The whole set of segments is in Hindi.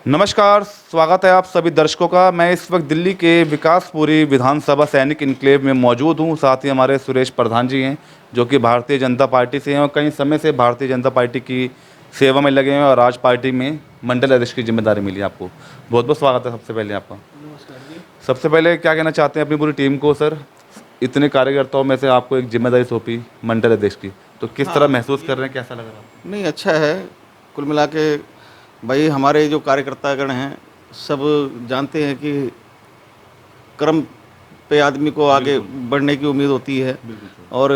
नमस्कार, स्वागत है आप सभी दर्शकों का। मैं इस वक्त दिल्ली के विकासपुरी विधानसभा सैनिक इनक्लेव में मौजूद हूं। साथ ही हमारे सुरेश प्रधान जी हैं जो कि भारतीय जनता पार्टी से हैं और कई समय से भारतीय जनता पार्टी की सेवा में लगे हैं और आज पार्टी में मंडल अध्यक्ष की जिम्मेदारी मिली आपको। बहुत बहुत स्वागत है सबसे पहले आपका। नमस्कार जी। सबसे पहले क्या कहना चाहते हैं अपनी पूरी टीम को सर? इतने कार्यकर्ताओं में से आपको एक जिम्मेदारी सौंपी मंडल अध्यक्ष की, तो किस तरह महसूस कर रहे हैं, कैसा लग रहा है? नहीं, अच्छा है। कुल मिला के भाई हमारे जो कार्यकर्तागण हैं सब जानते हैं कि कर्म पे आदमी को आगे बढ़ने की उम्मीद होती है और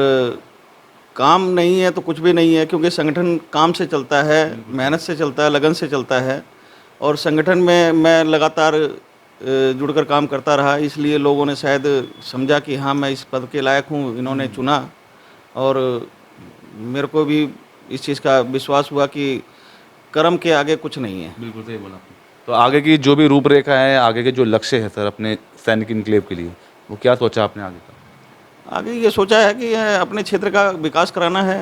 काम नहीं है तो कुछ भी नहीं है, क्योंकि संगठन काम से चलता है, मेहनत से चलता है, लगन से चलता है। और संगठन में मैं लगातार जुड़कर काम करता रहा, इसलिए लोगों ने शायद समझा कि हाँ मैं इस पद के लायक हूँ, इन्होंने चुना। और मेरे को भी इस चीज़ का विश्वास हुआ कि कर्म के आगे कुछ नहीं है। बिल्कुल सही बोला आपने। तो आगे की जो भी रूपरेखा है, आगे के जो लक्ष्य है सर अपने सैनिक इनक्लेव के लिए, वो क्या सोचा आपने आगे का? आगे ये सोचा है कि अपने क्षेत्र का विकास कराना है।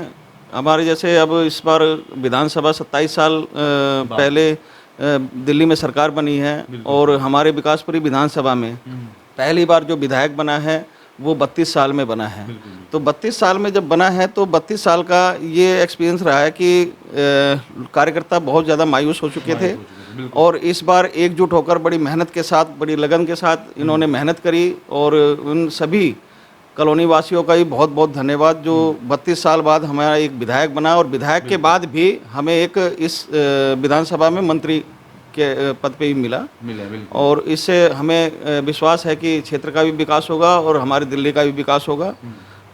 हमारे जैसे अब इस बार विधानसभा 27 साल पहले दिल्ली में सरकार बनी है और हमारे विकासपुरी विधानसभा में पहली बार जो विधायक बना है वो 32 साल में बना है। तो 32 साल में जब बना है तो 32 साल का ये एक्सपीरियंस रहा है कि कार्यकर्ता बहुत ज़्यादा मायूस हो चुके थे और इस बार एकजुट होकर बड़ी मेहनत के साथ, बड़ी लगन के साथ इन्होंने मेहनत करी। और उन सभी कॉलोनी वासियों का भी बहुत बहुत धन्यवाद जो 32 साल बाद हमारा एक विधायक बना और विधायक के बाद भी हमें एक इस विधानसभा में मंत्री के पद पे ही मिला। और इससे हमें विश्वास है कि क्षेत्र का भी विकास होगा और हमारे दिल्ली का भी विकास होगा।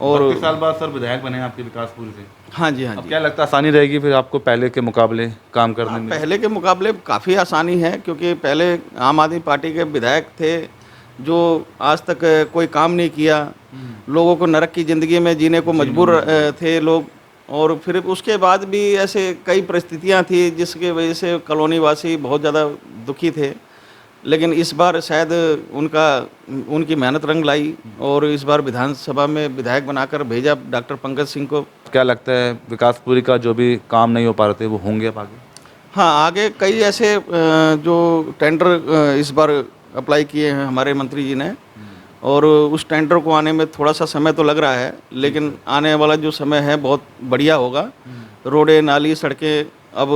और 32 साल बाद सर विधायक बने आपके विकासपुर से। हाँ जी, हाँ अब जी। क्या लगता है आसानी रहेगी फिर आपको पहले के मुकाबले काम करने में? पहले के मुकाबले काफ़ी आसानी है, क्योंकि पहले आम आदमी पार्टी के विधायक थे जो आज तक कोई काम नहीं किया, लोगों को नरक की ज़िंदगी में जीने को मजबूर थे लोग। और फिर उसके बाद भी ऐसे कई परिस्थितियां थी जिसके वजह से कॉलोनी वासी बहुत ज़्यादा दुखी थे। लेकिन इस बार शायद उनकी मेहनत रंग लाई और इस बार विधानसभा में विधायक बनाकर भेजा डॉक्टर पंकज सिंह को। क्या लगता है विकासपुरी का जो भी काम नहीं हो पा रहे थे वो होंगे अब आगे? हाँ, आगे कई ऐसे जो टेंडर इस बार अप्लाई किए हैं हमारे मंत्री जी ने, और उस टेंडर को आने में थोड़ा सा समय तो लग रहा है, लेकिन आने वाला जो समय है बहुत बढ़िया होगा। रोडें, नाली, सड़कें अब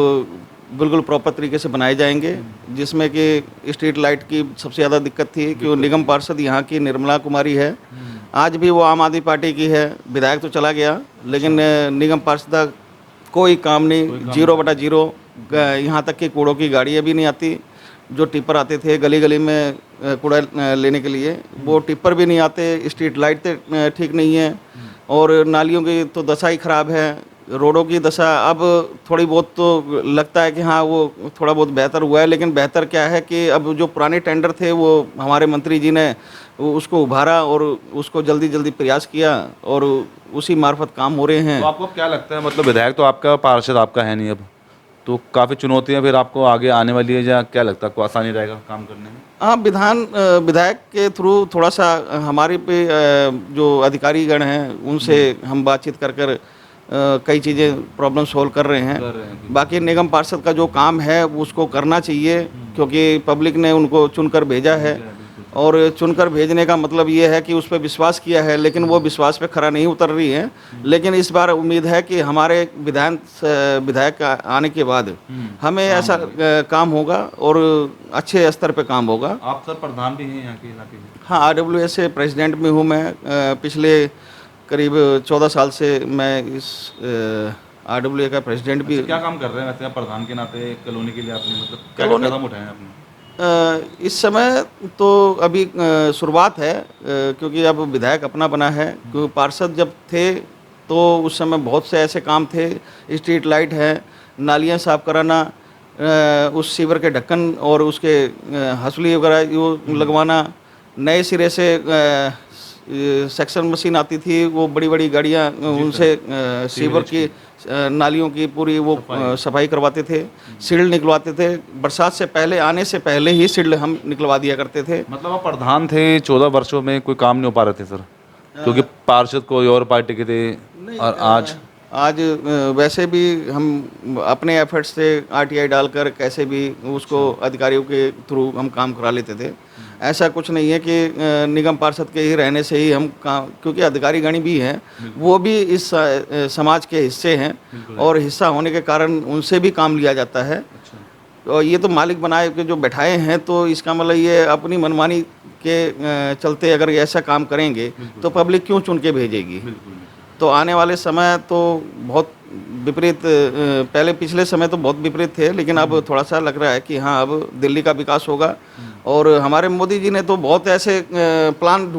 बिल्कुल प्रॉपर तरीके से बनाए जाएंगे, जिसमें कि स्ट्रीट लाइट की सबसे ज़्यादा दिक्कत थी कि वो निगम पार्षद यहाँ की निर्मला कुमारी है, आज भी वो आम आदमी पार्टी की है। विधायक तो चला गया लेकिन निगम पार्षद कोई काम नहीं, 0/0। यहाँ तक कि कूड़ों की गाड़ियाँ भी नहीं आती। जो टिप्पर आते थे गली गली में कूड़ा लेने के लिए, वो टिप्पर भी नहीं आते। स्ट्रीट लाइट ठीक नहीं है और नालियों की तो दशा ही ख़राब है। रोडों की दशा अब थोड़ी बहुत तो लगता है कि हाँ वो थोड़ा बहुत बेहतर हुआ है, लेकिन बेहतर क्या है कि अब जो पुराने टेंडर थे वो हमारे मंत्री जी ने उसको उभारा और उसको जल्दी जल्दी प्रयास किया और उसी मार्फत काम हो रहे हैं। तो आपको क्या लगता है, मतलब विधायक तो आपका, पार्षद आपका है नहीं अब, तो काफ़ी चुनौतियाँ फिर आपको आगे आने वाली है, या क्या लगता है आपको आसानी रहेगा काम करने में? हाँ, विधायक के थ्रू थोड़ा सा हमारे पे जो अधिकारीगण हैं उनसे हम बातचीत कर कई चीज़ें प्रॉब्लम सोल्व कर रहे हैं। बाकी निगम पार्षद का जो काम है उसको करना चाहिए, क्योंकि पब्लिक ने उनको चुनकर भेजा है और चुनकर भेजने का मतलब ये है कि उस पर विश्वास किया है, लेकिन वो विश्वास पे खरा नहीं उतर रही है। लेकिन इस बार उम्मीद है कि हमारे विधायक आने के बाद हमें ऐसा काम होगा और अच्छे स्तर पे काम होगा। आप सर प्रधान भी हैं यहाँ के इलाके में? हाँ, RWS से प्रेसिडेंट भी हूँ मैं। पिछले करीब 14 साल से मैं इस RWA का प्रेसिडेंट भी। क्या काम कर रहे हैं वैसे प्रधान के नाते कॉलोनी के लिए आपने, मतलब क्या कदम उठाए हैं आपने? इस समय तो अभी शुरुआत है, क्योंकि अब विधायक अपना बना है। क्योंकि पार्षद जब थे तो उस समय बहुत से ऐसे काम थे, स्ट्रीट लाइट है, नालियाँ साफ कराना, उस सीवर के ढक्कन और उसके हंसुली वगैरह वो लगवाना, नए सिरे से सेक्शन मशीन आती थी, वो बड़ी बड़ी गाड़ियाँ उनसे सीवर की नालियों की पूरी वो सफाई करवाते थे, सील्ड निकलवाते थे। बरसात से पहले, आने से पहले ही सील्ड हम निकलवा दिया करते थे। मतलब आप प्रधान थे 14 वर्षों में, कोई काम नहीं हो पा रहे थे सर, क्योंकि पार्षद कोई और पार्टी के थे और आज आज वैसे भी हम अपने एफर्ट्स से आरटीआई डालकर कैसे भी उसको अधिकारियों के थ्रू हम काम करा लेते थे। ऐसा कुछ नहीं है कि निगम पार्षद के ही रहने से ही हम काम, क्योंकि अधिकारी गण भी हैं, वो भी इस समाज के हिस्से हैं और हिस्सा होने के कारण उनसे भी काम लिया जाता है। और ये तो मालिक बनाए के जो बैठाए हैं, तो इसका मतलब ये अपनी मनमानी के चलते अगर ऐसा काम करेंगे तो पब्लिक क्यों चुन के भेजेगी। तो आने वाले समय तो बहुत विपरीत, पहले पिछले समय तो बहुत विपरीत थे, लेकिन अब थोड़ा सा लग रहा है कि हाँ, अब दिल्ली का विकास होगा। और हमारे मोदी जी ने तो बहुत ऐसे प्लान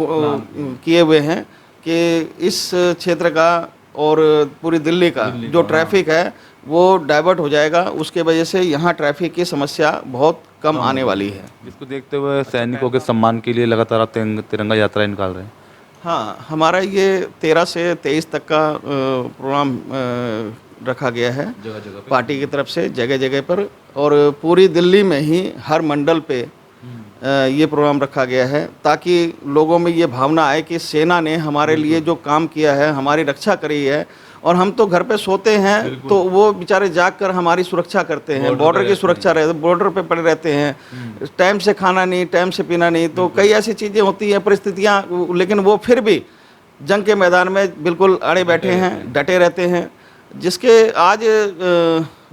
किए हुए हैं कि इस क्षेत्र का और पूरी दिल्ली का जो ट्रैफिक है वो डाइवर्ट हो जाएगा। उसके वजह से यहाँ ट्रैफिक की समस्या बहुत कम आने वाली है। इसको देखते हुए सैनिकों के सम्मान के लिए लगातार आप तिरंगा यात्राएं निकाल रहे हैं। हाँ, हमारा ये 13 से 23 तक का प्रोग्राम रखा गया है पार्टी की तरफ से जगह जगह पर, और पूरी दिल्ली में ही हर मंडल पे ये प्रोग्राम रखा गया है, ताकि लोगों में ये भावना आए कि सेना ने हमारे लिए जो काम किया है, हमारी रक्षा करी है। और हम तो घर पे सोते हैं तो वो बेचारे जाग कर हमारी सुरक्षा करते हैं, बॉर्डर की सुरक्षा रहते, बॉर्डर पे पड़े रहते हैं, टाइम से खाना नहीं, टाइम से पीना नहीं। तो कई ऐसी चीज़ें होती हैं, परिस्थितियाँ, लेकिन वो फिर भी जंग के मैदान में बिल्कुल अड़े बैठे हैं, डटे रहते हैं। जिसके आज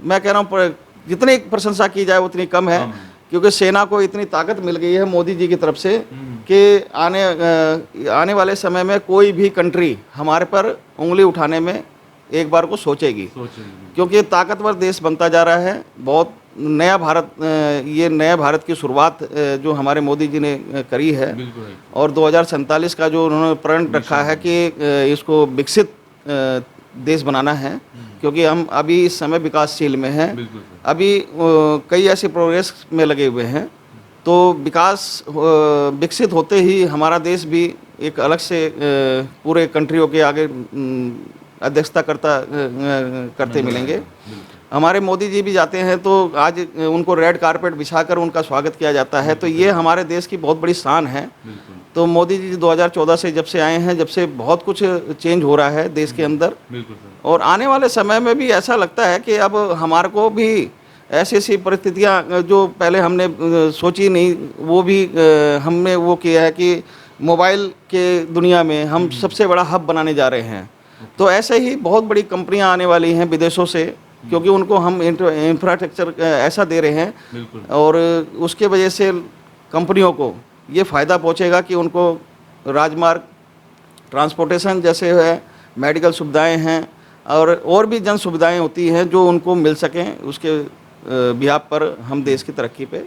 मैं कह रहा हूँ जितनी प्रशंसा की जाए उतनी कम है, क्योंकि सेना को इतनी ताकत मिल गई है मोदी जी की तरफ से कि आने वाले समय में कोई भी कंट्री हमारे पर उंगली उठाने में एक बार को सोचेगी, क्योंकि ताकतवर देश बनता जा रहा है। बहुत नया भारत, ये नया भारत की शुरुआत जो हमारे मोदी जी ने करी है, और 2047 का जो उन्होंने प्रण रखा है कि इसको विकसित देश बनाना है, क्योंकि हम अभी इस समय विकासशील में हैं, अभी कई ऐसे प्रोग्रेस में लगे हुए हैं। तो विकसित होते ही हमारा देश भी एक अलग से पूरे कंट्रियों के आगे अध्यक्षता करते मिलेंगे। हमारे मोदी जी भी जाते हैं तो आज उनको रेड कारपेट बिछाकर उनका स्वागत किया जाता है, तो ये हमारे देश की बहुत बड़ी शान है। तो मोदी जी 2014 से जब से आए हैं, जब से बहुत कुछ चेंज हो रहा है देश के अंदर, और आने वाले समय में भी ऐसा लगता है कि अब हमारे को भी ऐसी ऐसी परिस्थितियाँ जो पहले हमने सोची नहीं, वो भी हमने वो किया है कि मोबाइल के दुनिया में हम सबसे बड़ा हब बनाने जा रहे हैं। तो ऐसे ही बहुत बड़ी कंपनियां आने वाली हैं विदेशों से, क्योंकि उनको हम इंफ्रास्ट्रक्चर ऐसा दे रहे हैं, और उसके वजह से कंपनियों को ये फ़ायदा पहुंचेगा कि उनको राजमार्ग, ट्रांसपोर्टेशन जैसे है, मेडिकल सुविधाएं हैं, और भी जन सुविधाएं होती हैं जो उनको मिल सकें। उसके बिहाफ पर हम देश की तरक्की पे।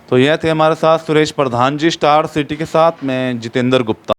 तो यह थे हमारे साथ सुरेश प्रधान जी, स्टार सिटी के साथ। मैं जितेंद्र गुप्ता।